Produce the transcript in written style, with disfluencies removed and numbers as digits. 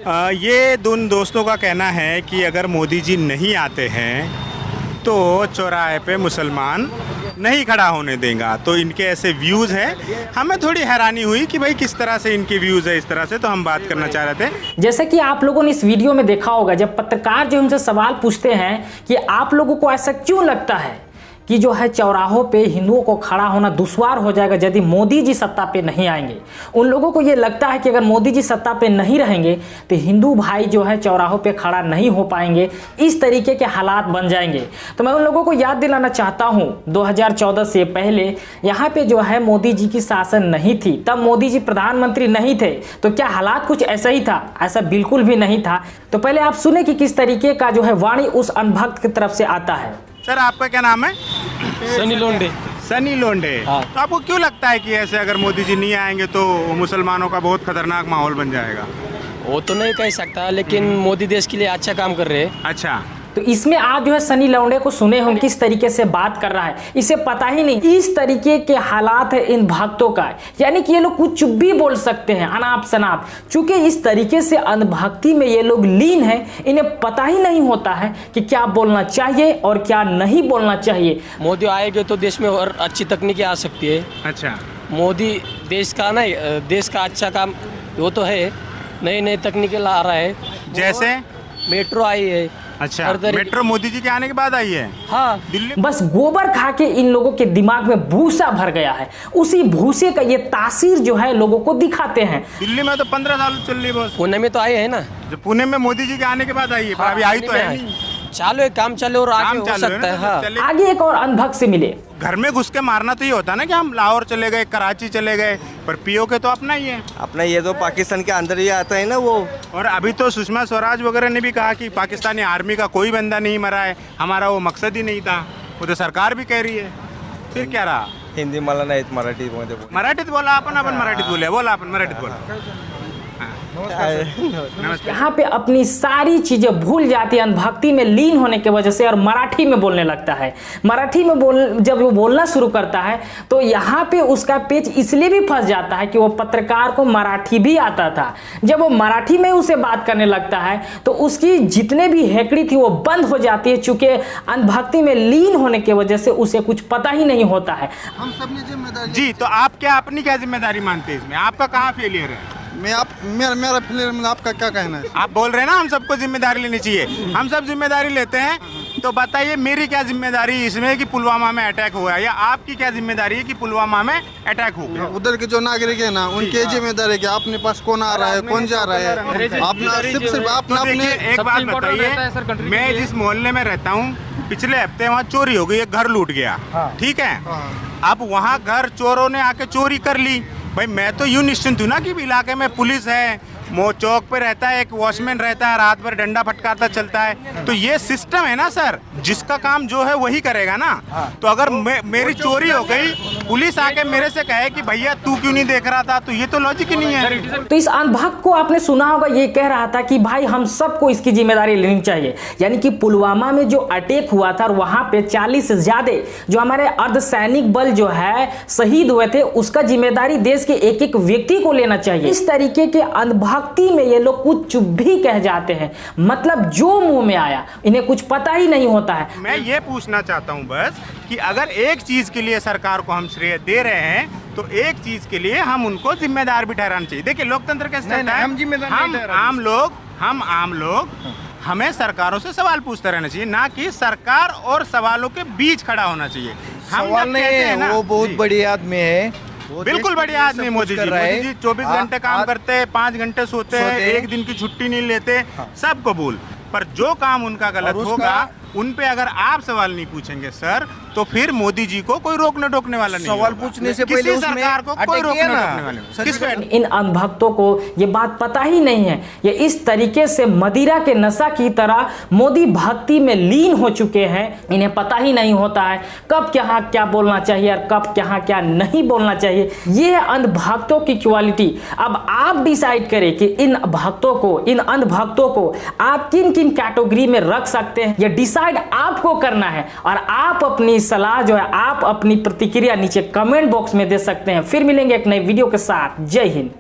ये दोनों दोस्तों का कहना है कि अगर मोदी जी नहीं आते हैं तो चौराहे पे मुसलमान नहीं खड़ा होने देगा। तो इनके ऐसे व्यूज़ हैं। हमें थोड़ी हैरानी हुई कि भाई किस तरह से इनके व्यूज़ है इस तरह से, तो हम बात करना चाह रहे थे। जैसे कि आप लोगों ने इस वीडियो में देखा होगा, जब पत्रकार जो उनसे सवाल पूछते हैं कि आप लोगों को ऐसा क्यों लगता है कि जो है चौराहों पे हिंदुओं को खड़ा होना दुश्वार हो जाएगा यदि मोदी जी सत्ता पे नहीं आएंगे। उन लोगों को ये लगता है कि अगर मोदी जी सत्ता पे नहीं रहेंगे तो हिंदू भाई जो है चौराहों पे खड़ा नहीं हो पाएंगे, इस तरीके के हालात बन जाएंगे। तो मैं उन लोगों को याद दिलाना चाहता हूँ 2014 से पहले यहाँ पे जो है मोदी जी की शासन नहीं थी, तब मोदी जी प्रधानमंत्री नहीं थे, तो क्या हालात कुछ ऐसा ही था? ऐसा बिल्कुल भी नहीं था। तो पहले आप सुने कि किस तरीके का जो है वाणी उस अनभक्त की तरफ से आता है। सर आपका क्या नाम है? सनी लोंडे। सनी लोंडे। हाँ। तो आपको क्यों लगता है कि ऐसे अगर मोदी जी नहीं आएंगे तो मुसलमानों का बहुत खतरनाक माहौल बन जाएगा? वो तो नहीं कह सकता, लेकिन मोदी देश के लिए अच्छा काम कर रहे हैं। अच्छा, तो इसमें आप जो है सनी लौंडे को सुने होंगे किस तरीके से बात कर रहा है। इसे पता ही नहीं इस तरीके के हालात है इन भक्तों का, यानी कि ये लोग कुछ भी बोल सकते हैं अनाप शनाप। चूंकि इस तरीके से अंधभक्ति में ये लोग लीन हैं, इन्हें पता ही नहीं होता है कि क्या बोलना चाहिए और क्या नहीं बोलना चाहिए। मोदी आएंगे तो देश में और अच्छी तकनीकी आ सकती है। अच्छा। मोदी देश का नहीं, देश का अच्छा काम वो तो है, नई नई तकनीकी ला रहा है। जैसे मेट्रो आई है। अच्छा, मेट्रो मोदी जी के आने के बाद आई है। हाँ, दिल्ली बस गोबर खा के इन लोगों के दिमाग में भूसा भर गया है, उसी भूसे का ये तासीर जो है लोगों को दिखाते हैं। दिल्ली में तो 15 साल चल रही बस। पुणे में तो आए हैं ना। जो पुणे में मोदी जी के आने के बाद आई है, पर हाँ, अभी आई तो पुणे है में नहीं। चालू है, काम चालू और आगे काम हो चालू है सकता है। ना, हाँ। चले। आगे एक और अनभक्त से मिले। घर में घुस के मारना तो ये होता है ना कि हम लाहौर चले गए, कराची चले गए, पर पीओ के तो अपना ही है। अपना ये तो पाकिस्तान के अंदर ही आता है ना वो। और अभी तो सुषमा स्वराज वगैरह ने भी कहा कि पाकिस्तानी आर्मी का कोई बंदा नहीं मरा है, हमारा वो मकसद ही नहीं था। वो तो सरकार भी कह रही है। फिर क्या रहा? हिंदी मला नाही येत, मराठी मध्ये बोल. मराठीत बोला, अपन मराठीत बोले, बोला अपन मराठीत बोला। नमस्कार। यहाँ पे अपनी सारी चीजें भूल जाती है अनभक्ति में लीन होने की वजह से, और मराठी में बोलने लगता है। मराठी में जब वो बोलना शुरू करता है तो यहाँ पे उसका पेच इसलिए भी फंस जाता है कि वो पत्रकार को मराठी भी आता था। जब वो मराठी में उसे बात करने लगता है तो उसकी जितने भी हेकड़ी थी वो बंद हो जाती है, चूंकि अनभक्ति में लीन होने की वजह से उसे कुछ पता ही नहीं होता है। हम सब ने जिम्मेदारी जी, तो आप क्या अपनी क्या जिम्मेदारी मानते हैं इसमें? आपका कहाँ फेलियर है? मेरा फेलियर में आपका क्या कहना है? आप बोल रहे हैं ना हम सबको जिम्मेदारी लेनी चाहिए, हम सब जिम्मेदारी लेते हैं। तो बताइए मेरी क्या जिम्मेदारी इसमें कि पुलवामा में अटैक हुआ है, या आपकी क्या जिम्मेदारी है कि पुलवामा में अटैक हो गया? उधर के जो नागरिक है ना, उनके जिम्मेदारी है कि अपने पास कौन आ रहा है, कौन जा रहा है। अपना सिर्फ अपना अपने। एक बात बताइए, मैं जिस मोहल्ले में रहता हूँ, पिछले हफ्ते वहाँ चोरी हो गई, एक घर लूट गया। ठीक है, अब वहाँ घर चोरों ने आके चोरी कर ली। भाई मैं तो यूँ निश्चिंत हूँ ना कि इलाके में पुलिस है, चौक पे रहता है, एक वॉचमैन रहता है, रात भर डंडा फटकारता चलता है। तो ये सिस्टम है ना सर, जिसका काम जो है वही करेगा ना। तो अगर मेरी चोरी हो गई, पुलिस आके मेरे से कहे कि भैया तू क्यों नहीं देख रहा था, तो ये तो लॉजिक ही नहीं है। तो इस अनभक्त को आपने सुना होगा, ये कह रहा था कि भाई हम सबको इसकी जिम्मेदारी लेनी चाहिए। यानी कि पुलवामा में जो अटैक हुआ था और वहां पे 40 से ज्यादा जो हमारे अर्धसैनिक बल जो है शहीद हुए थे, उसका जिम्मेदारी देश के एक एक व्यक्ति को लेना चाहिए। इस तरीके के अनभक्ति में ये लोग कुछ भी कह जाते हैं, मतलब जो मुंह में आया, इन्हें कुछ पता ही नहीं होता है। मैं ये पूछना चाहता हूँ बस कि अगर एक चीज के लिए सरकार को हम श्रेय दे रहे हैं तो एक चीज के लिए हम उनको जिम्मेदार भी ठहराना चाहिए। देखिए लोकतंत्र कैसे चलता है, हम आम लोग हमें सरकारों से सवाल पूछते रहना चाहिए, ना कि सरकार और सवालों के बीच खड़ा होना चाहिए। सवाल नहीं है, वो बहुत बड़ी आदमी है, बिल्कुल बढ़िया आदमी मोदी जी 24 घंटे काम करते हैं, 5 घंटे सोते हैं, एक दिन की छुट्टी नहीं लेते, सब कबूल। पर जो काम उनका गलत होगा उन पे अगर आप सवाल नहीं पूछेंगे सर, तो फिर मोदी जी को कोई रोकने टोकने वाला नहीं। सवाल पूछने से पहले किसी सरकार को कोई रोकने टोकने वाला नहीं। किस पे? इन अनभक्तों को ये बात पता ही नहीं है। ये इस तरीके से मदिरा के नशा की तरह मोदी भक्ति में लीन हो चुके हैं, इन्हें पता ही नहीं होता है कब क्या क्या बोलना चाहिए और कब क्या नहीं बोलना चाहिए। ये है अंधभक्तों की क्वालिटी। अब आप डिसाइड करें कि इन भक्तों को, इन अंधभक्तों को आप किन किन कैटेगरी में रख सकते हैं, ये डिसाइड आपको करना है। और आप अपनी सलाह जो है, आप अपनी प्रतिक्रिया नीचे कमेंट बॉक्स में दे सकते हैं। फिर मिलेंगे एक नई वीडियो के साथ। जय हिंद।